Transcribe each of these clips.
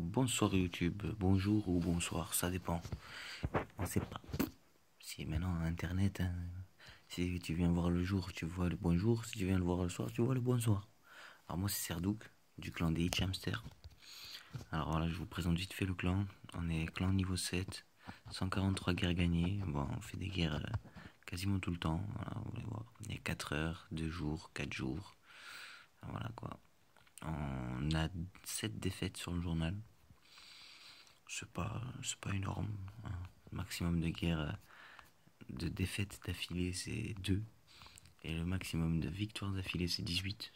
Bonsoir YouTube, bonjour ou bonsoir, ça dépend. On sait pas. Si maintenant Internet, hein, si tu viens voir le jour, tu vois le bonjour. Si tu viens le voir le soir, tu vois le bonsoir. Alors moi c'est Serdouk, du clan des Hitchamsters. Alors voilà, je vous présente vite fait le clan. On est clan niveau 7, 143 guerres gagnées. Bon, on fait des guerres quasiment tout le temps. Voilà, vous voulez voir. Il y a 4 heures, 2 jours, 4 jours. Voilà quoi. On a 7 défaites sur le journal. C'est pas énorme, hein. Le maximum de guerres, de défaites d'affilée, c'est 2. Et le maximum de victoires d'affilée, c'est 18.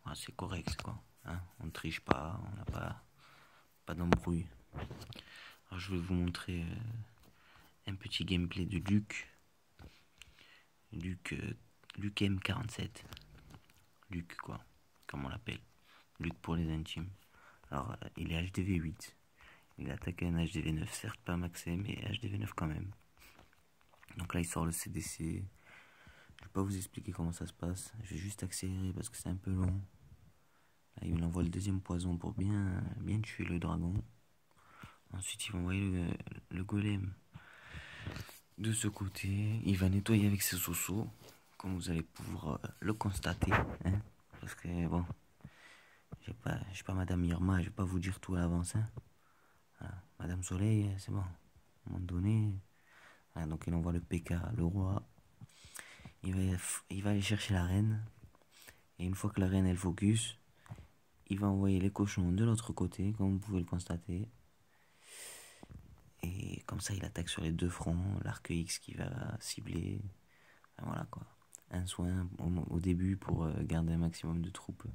Ah, c'est correct, quoi. Hein, on ne triche pas, on n'a pas d'embrouille. Alors, je vais vous montrer un petit gameplay de Luc. Luc M47. Luc, quoi, comme on l'appelle. Luc pour les intimes. Alors, il est HDV 8. Il attaque un HDV 9, certes pas maxé, mais HDV 9 quand même. Donc là, il sort le CDC. Je vais pas vous expliquer comment ça se passe. Je vais juste accélérer parce que c'est un peu long. Là, il envoie le deuxième poison pour bien tuer le dragon. Ensuite, il va envoyer le golem de ce côté. Il va nettoyer avec ses sosos, comme vous allez pouvoir le constater. Hein, parce que bon, j'ai pas Madame Irma, je vais pas vous dire tout à l'avance. Hein. Voilà. Madame Soleil, c'est bon. À un moment donné. Voilà, donc il envoie le PK, le roi. Il va aller chercher la reine. Et une fois que la reine elle focus, il va envoyer les cochons de l'autre côté, comme vous pouvez le constater. Et comme ça, il attaque sur les deux fronts. L'arc X qui va cibler. Enfin, voilà quoi. Un soin au début pour garder un maximum de troupes.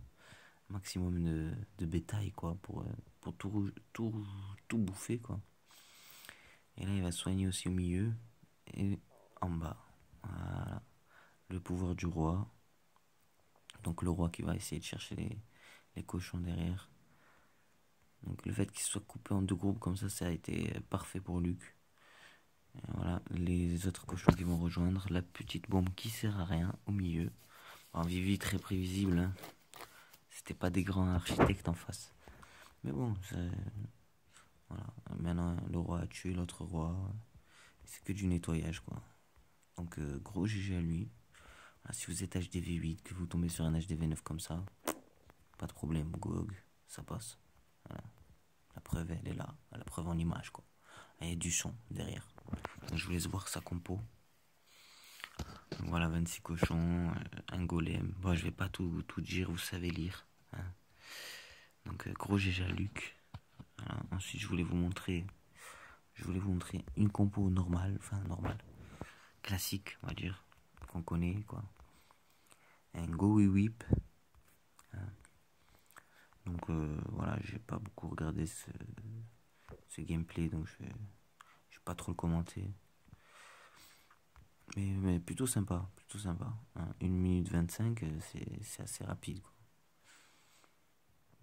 Un maximum de bétail quoi. Pour tout bouffer quoi. Et là, il va soigner aussi au milieu. Et en bas. Voilà. Le pouvoir du roi. Donc le roi qui va essayer de chercher les cochons derrière. Donc le fait qu'il soit coupé en deux groupes comme ça a été parfait pour Luc. Et voilà, les autres cochons qui vont rejoindre. La petite bombe qui sert à rien au milieu. En Vivi très prévisible. Hein. C'était pas des grands architectes en face. Mais bon, voilà. Maintenant le roi a tué l'autre roi. C'est que du nettoyage quoi. Donc gros GG à lui. Voilà, si vous êtes HDV 8, que vous tombez sur un HDV 9 comme ça, pas de problème, GOG, ça passe. Voilà. La preuve, elle est là. La preuve en image, quoi. Il y a du son derrière. Je vous laisse voir sa compo. Donc voilà, 26 cochons, un golem. Bon, je vais pas tout dire, vous savez lire. Hein. Donc, gros GG à Luc. Voilà. Ensuite, je voulais vous montrer une compo normale. Enfin, normale. Classique, on va dire. Qu'on connaît, quoi. Un Go Whip. Hein. Donc, voilà, j'ai pas beaucoup regardé ce gameplay, donc je vais pas trop le commenter. Mais plutôt sympa, hein. 1 minute 25, c'est assez rapide, quoi.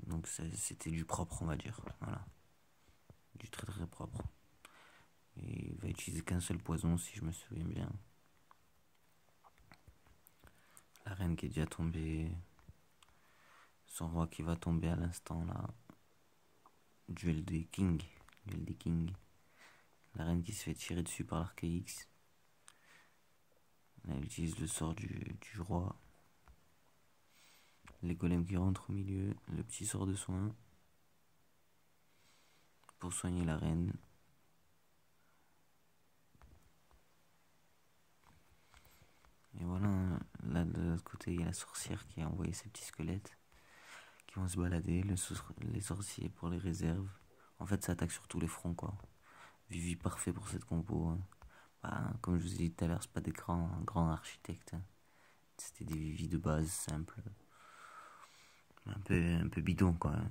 Donc c'était du propre, on va dire. Voilà. Du très très propre. Et il va utiliser qu'un seul poison, si je me souviens bien. La reine qui est déjà tombée. Son roi qui va tomber à l'instant, là. Duel des kings. La reine qui se fait tirer dessus par l'arc X. Elle utilise le sort du roi. Les golems qui rentrent au milieu. Le petit sort de soin. Pour soigner la reine. Et voilà, là de l'autre côté, il y a la sorcière qui a envoyé ses petits squelettes qui vont se balader. Les sorciers pour les réserves. En fait, ça attaque sur tous les fronts, quoi. Vivi parfait pour cette compo. Hein. Bah, comme je vous ai dit tout à l'heure, c'est pas des grands architectes. Hein. C'était des Vivi de base simples. Un peu bidon, quoi. Hein.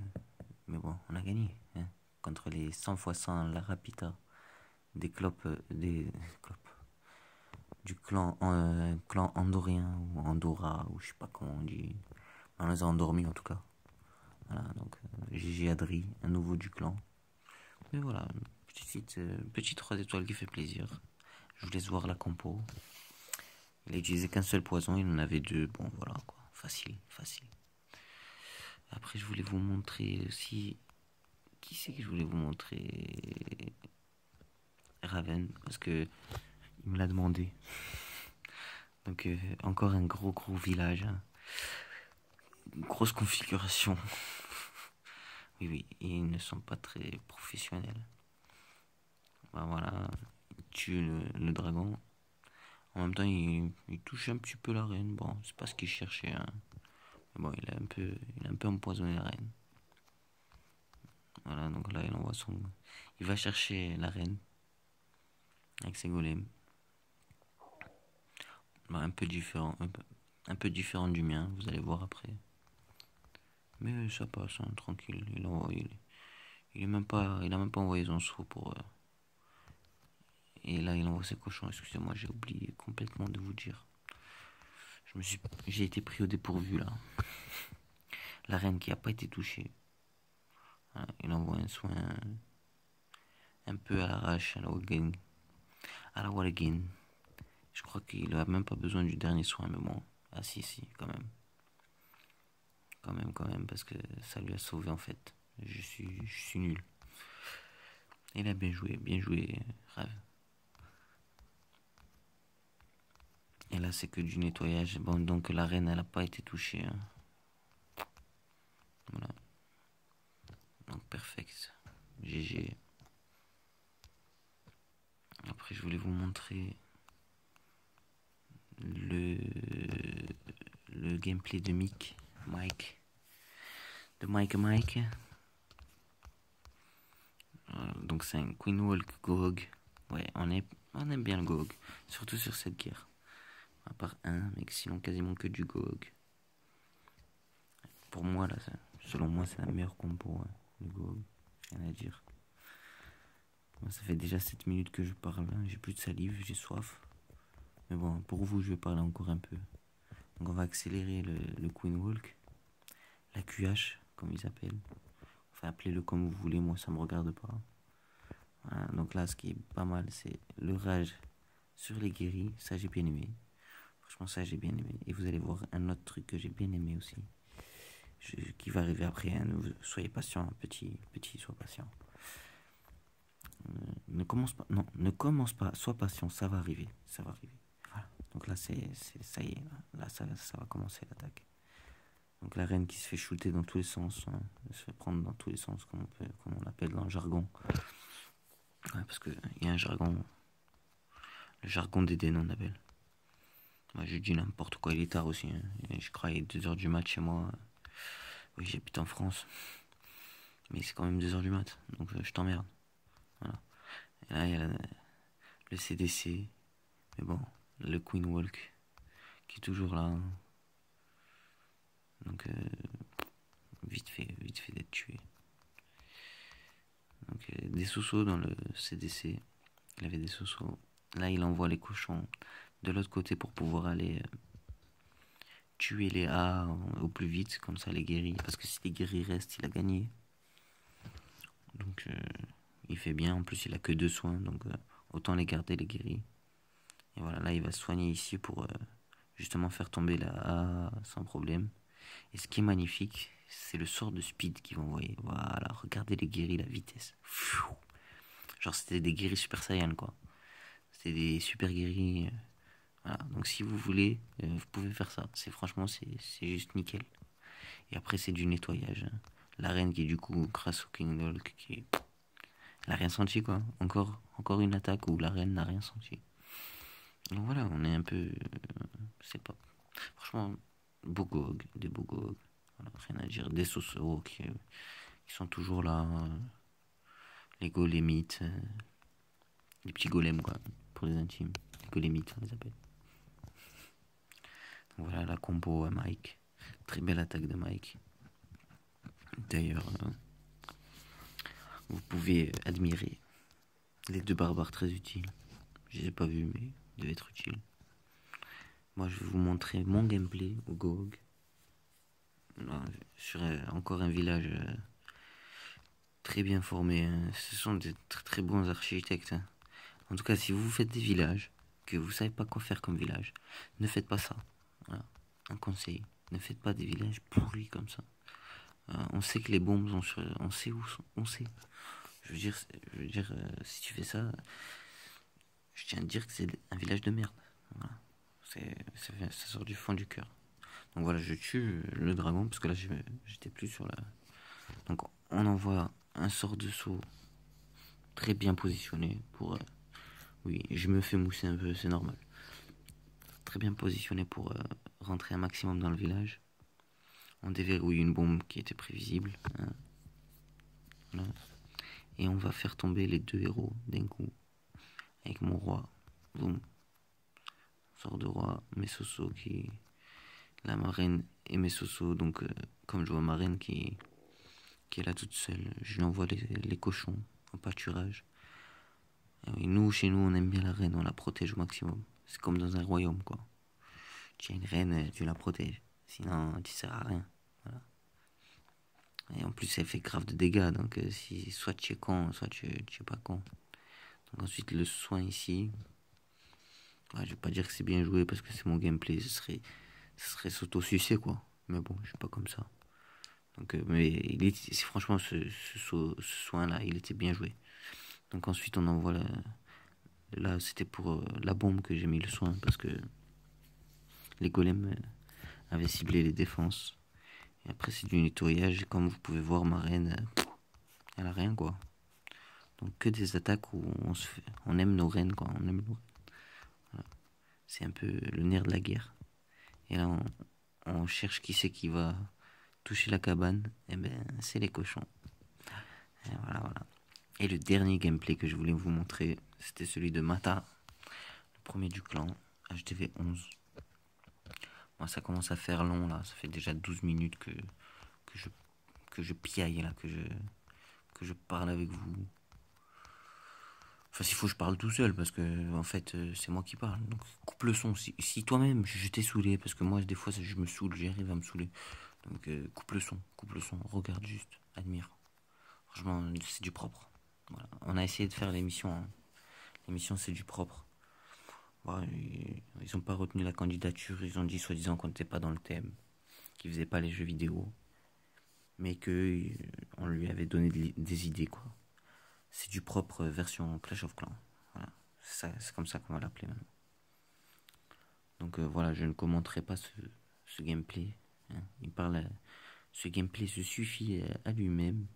Mais bon, on a gagné. Hein. Contre les 100 x 100 la rapita des clopes. Du clan andorien ou Andorra ou je sais pas comment on dit. On les a endormis en tout cas. Voilà, donc GG Adri, un nouveau du clan. Mais voilà, petite 3 étoiles qui fait plaisir. Je vous laisse voir la compo. Il a utilisé qu'un seul poison, il en avait 2. Bon voilà quoi, facile. Après je voulais vous montrer aussi qui c'est que je voulais vous montrer? Raven, parce que il me l'a demandé. Donc encore un gros village, hein. Grosse configuration. Oui, ils ne sont pas très professionnels. Bah voilà, il tue le dragon. En même temps, il touche un petit peu la reine. Bon, c'est pas ce qu'il cherchait, hein. Mais bon, il a un peu empoisonné la reine. Voilà, donc là, il va chercher la reine avec ses golems. Bah, un peu différent du mien, vous allez voir après. Mais ça passe, hein, tranquille. Il a même pas envoyé son saut pour. Et là, il envoie ses cochons. Excusez-moi, j'ai oublié complètement de vous dire. J'ai été pris au dépourvu là. La reine qui a pas été touchée. Voilà, il envoie un soin un peu à l'arrache, à la Walgin. Je crois qu'il a même pas besoin du dernier soin, mais bon. Ah si, quand même. Quand même, parce que ça lui a sauvé en fait. Je suis nul. Il a bien joué, Rave. Et là, c'est que du nettoyage. Bon, donc la reine, elle a pas été touchée, hein. Voilà. Donc, perfect. GG. Après, je voulais vous montrer le gameplay de Mike. De Mike. Donc, c'est un Queen Walk GOG. Ouais, on aime bien le GOG. Surtout sur cette guerre. À part un, mais sinon quasiment que du GOG. Pour moi, là, selon moi, c'est la meilleure compo, hein, le GOG. Rien à dire. Moi, ça fait déjà 7 minutes que je parle, hein. J'ai plus de salive, j'ai soif. Mais bon, pour vous, je vais parler encore un peu. Donc, on va accélérer le Queen Walk. La QH, comme ils appellent. Enfin, appelez-le comme vous voulez, moi, ça me regarde pas. Voilà, donc là, ce qui est pas mal, c'est le rage sur les guéris. Ça, j'ai bien aimé. Franchement, ça, j'ai bien aimé. Et vous allez voir un autre truc que j'ai bien aimé aussi. Qui va arriver après, hein. Soyez patient, petit, sois patient. Ne commence pas, sois patient, ça va arriver. Voilà. Donc là, ça y est, là, ça va commencer l'attaque. Donc la reine qui se fait shooter dans tous les sens, hein. Elle se fait prendre dans tous les sens, comme on l'appelle dans le jargon. Ouais, parce qu'il y a un jargon, le jargon d'Eden, on appelle. Moi, je dis n'importe quoi, il est tard aussi, hein. Et je crois qu'il est 2h du mat chez moi. Oui, j'habite en France. Mais c'est quand même 2h du mat, donc je t'emmerde. Voilà. Et là, il y a le CDC. Mais bon, le Queen Walk, qui est toujours là, hein. Donc, vite fait d'être tué. Donc, des sous dans le CDC. Il avait des sous. Là, il envoie les cochons de l'autre côté pour pouvoir aller tuer les A au plus vite, comme ça les guéris. Parce que si les guéris restent, il a gagné. Donc, il fait bien. En plus, il a que 2 soins, donc autant les garder, les guéris. Et voilà, là, il va se soigner ici pour justement faire tomber la A sans problème. Et ce qui est magnifique, c'est le sort de speed qu'ils vont envoyer. Voilà, regardez les guéris, la vitesse. Genre, c'était des guéris super saiyan, quoi. C'était des super guéris. Voilà, donc si vous voulez, vous pouvez faire ça. Franchement, c'est juste nickel. Et après, c'est du nettoyage, hein. La reine qui, du coup, grâce au King Dolk, elle n'a rien senti, quoi. Encore une attaque où la reine n'a rien senti. Donc voilà, on est un peu. C'est pas. Franchement, des beaux GOG. Voilà, rien à dire. Des Sosoro qui sont toujours là. Les golémites. Les petits golems, quoi. Pour les intimes. Les golémites, on les appelle. Donc voilà la combo à Mike. Très belle attaque de Mike. D'ailleurs, vous pouvez admirer les 2 barbares très utiles. Je les ai pas vus, mais ils devaient être utiles. Moi, je vais vous montrer mon gameplay au GOG. Là, sur encore un village très bien formé, hein. Ce sont des très très bons architectes, hein. En tout cas, si vous faites des villages, que vous savez pas quoi faire comme village, ne faites pas ça. Voilà, un conseil. Ne faites pas des villages pourris comme ça. On sait que les bombes sont sur... On sait où sont... On sait. Si tu fais ça, je tiens à te dire que c'est un village de merde. Voilà. Ça sort du fond du cœur. Donc voilà, je tue le dragon, parce que là, j'étais plus sur la... Donc on envoie un sort de saut très bien positionné pour... oui, je me fais mousser un peu, c'est normal. Très bien positionné pour rentrer un maximum dans le village. On déverrouille une bombe qui était prévisible. Hein. Voilà. Et on va faire tomber les deux héros d'un coup. Avec mon roi. Boum. Sort de roi. Mesoso qui... La marraine et Mesoso. Donc comme je vois ma reine qui est là toute seule, je lui envoie les cochons en pâturage. Et oui, nous, chez nous, on aime bien la reine. On la protège au maximum. C'est comme dans un royaume, quoi. Tu as une reine, tu la protèges. Sinon, tu sers à rien. Voilà. Et en plus, elle fait grave de dégâts. Donc, si soit tu es con, soit tu es pas con. Donc, ensuite, le soin ici. Ouais, je vais pas dire que c'est bien joué parce que c'est mon gameplay. Ce serait s'auto-sucer, quoi. Mais bon, je suis pas comme ça. Donc, mais franchement, ce soin-là, il était bien joué. Donc, ensuite, on envoie là, c'était pour la bombe que j'ai mis le soin parce que les golems avaient ciblé les défenses. Et après, c'est du nettoyage. Et comme vous pouvez voir, ma reine, elle a rien, quoi. Donc, que des attaques où on aime nos reines, quoi. Voilà. C'est un peu le nerf de la guerre. Et là, on cherche qui c'est qui va toucher la cabane. Et ben, c'est les cochons. Et voilà. Et le dernier gameplay que je voulais vous montrer, c'était celui de Mata, le premier du clan, HDV 11. Moi, ça commence à faire long, là. Ça fait déjà 12 minutes que je piaille, là, que je parle avec vous. Enfin, s'il faut, je parle tout seul, parce que, en fait, c'est moi qui parle. Donc, coupe le son. Si toi-même, je t'ai saoulé, parce que moi, des fois, je me saoule, j'arrive à me saouler. Donc, coupe le son, regarde juste, admire. Franchement, c'est du propre. Voilà. On a essayé de faire l'émission. Hein. L'émission, c'est du propre. Voilà, ils n'ont pas retenu la candidature. Ils ont dit, soi-disant, qu'on n'était pas dans le thème, qu'ils faisaient pas les jeux vidéo, mais que on lui avait donné des idées, quoi. C'est du propre version Clash of Clans. Voilà. C'est comme ça qu'on va l'appeler maintenant. Donc voilà, je ne commenterai pas ce gameplay. Hein. Ce gameplay se suffit à lui-même.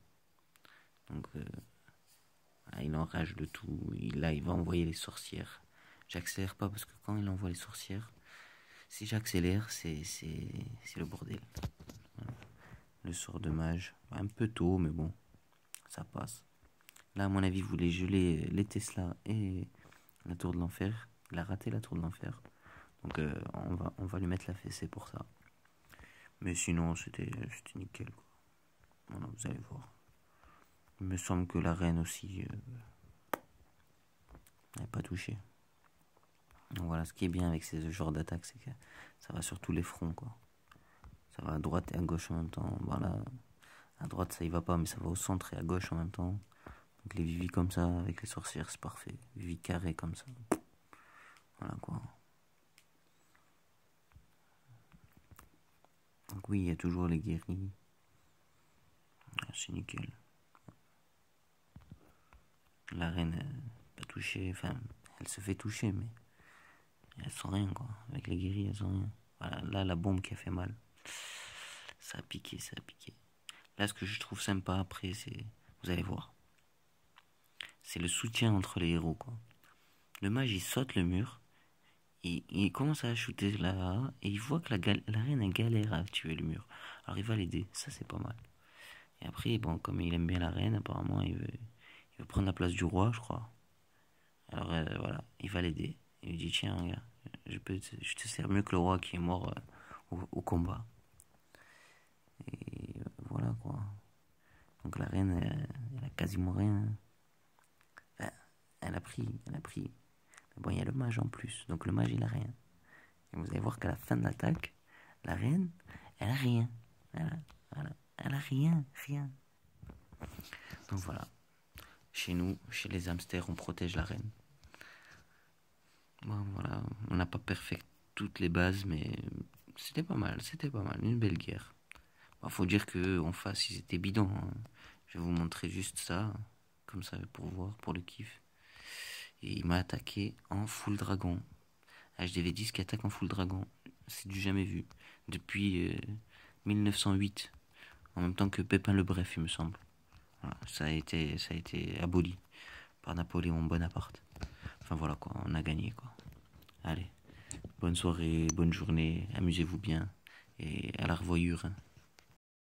Donc voilà, il enrage le tout. Là, il va envoyer les sorcières. J'accélère pas parce que quand il envoie les sorcières, si j'accélère, c'est le bordel. Voilà. Le sort de mage, un peu tôt, mais bon, ça passe. Là, à mon avis, vous voulez geler les Tesla et la tour de l'enfer. Il a raté la tour de l'enfer. Donc, on va lui mettre la fessée pour ça. Mais sinon, c'était nickel, quoi. Voilà, vous allez voir. Il me semble que la reine aussi n'est pas touchée. Donc voilà, ce qui est bien avec ce genre d'attaque, c'est que ça va sur tous les fronts, quoi. Ça va à droite et à gauche en même temps. Voilà, à droite, ça y va pas, mais ça va au centre et à gauche en même temps. Donc les Vivi comme ça, avec les sorcières, c'est parfait. Vivi carré comme ça. Voilà, quoi. Donc oui, il y a toujours les guéris. C'est nickel. La reine, pas touchée. Enfin, elle se fait toucher, mais elle sent rien, quoi. Avec les guéris, elle sent rien. Voilà, là, la bombe qui a fait mal. Ça a piqué. Là, ce que je trouve sympa après, c'est... Vous allez voir. C'est le soutien entre les héros, quoi. Le mage, il saute le mur. Il commence à shooter là, et il voit que la reine a galère à tuer le mur. Alors il va l'aider, ça c'est pas mal. Et après, bon, comme il aime bien la reine, apparemment, il veut prendre la place du roi, je crois. Alors voilà, il va l'aider. Il lui dit, tiens, regarde, je te sers mieux que le roi qui est mort au combat. Et voilà, quoi. Donc la reine, elle a quasiment rien. Enfin, elle a pris. Mais bon, il y a le mage en plus, donc le mage, il a rien. Et vous allez voir qu'à la fin de l'attaque, la reine, elle a rien. Voilà. Elle a rien. Donc voilà. Chez nous, chez les hamsters, on protège la reine. Bon, voilà. On n'a pas perfect toutes les bases, mais c'était pas mal. Une belle guerre. Bah, faut dire que en face, ils étaient bidons, hein. Je vais vous montrer juste ça, comme ça, pour voir, pour le kiff. Et il m'a attaqué en full dragon. HDV10 qui attaque en full dragon. C'est du jamais vu. Depuis 1908. En même temps que Pépin le Bref, il me semble. Voilà, ça a été aboli par Napoléon Bonaparte. Enfin voilà quoi, on a gagné quoi. Allez, bonne soirée, bonne journée, amusez-vous bien et à la revoyure, hein.